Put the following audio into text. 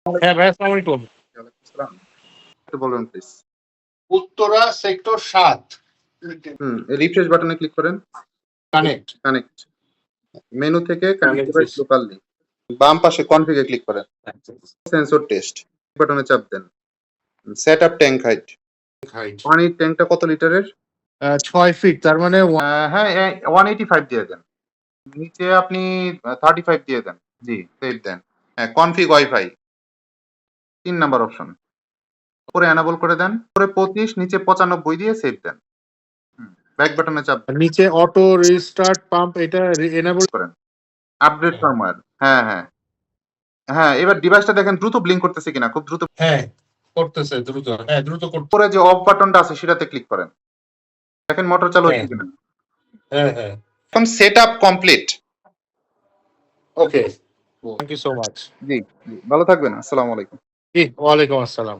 হ্যাঁ ভাই, আসসালামু আলাইকুম। ওয়ালাইকুম আসসালাম। একটু বলবেন প্লিজ। উত্তরা সেক্টর 7 রিফ্রেশ বাটনে ক্লিক করেন। কানেক্ট। কানেক্ট। মেনু থেকে connect Connect device this. Locally. বাম পাশে কনফিগ এ ক্লিক করেন। সেন্সর টেস্ট বাটনে চাপ দেন। Set up tank height. Height পানির ট্যাঙ্কটা কত লিটারের? 6 ফিট, তার মানে হ্যাঁ 185 দিয়ে দেন। নিচে আপনি 35 দিয়ে দেন। জি সেভ দেন। হ্যাঁ কনফিগ ওয়াইফাই 3 নাম্বার অপশন। উপরে এনাবল করে দেন। উপরে 25 নিচে 95 দিয়ে সেভ দেন। ব্যাক বাটনে চাপ নিচে অটো রিস্টার্ট পাম্প এটা এনেবল করেন। Update firmware. হ্যাঁ হ্যাঁ হ্যাঁ এবার ডিভাইসটা দেখেন দ্রুত ব্লিঙ্ক করতেছে কিনা, খুব দ্রুত। হ্যাঁ করতেছে দ্রুত, হ্যাঁ দ্রুত করতে। উপরে যে অফ বাটনটা আছে সেটাতে ক্লিক করেন, দেখেন মোটর চালু হচ্ছে কিনা। হ্যাঁ হ্যাঁ এখন set up complete. Okay, thank you so much. জি জি ভালো থাকবেন, আসসালামু আলাইকুম। জি ওয়ালাইকুম আসসালাম।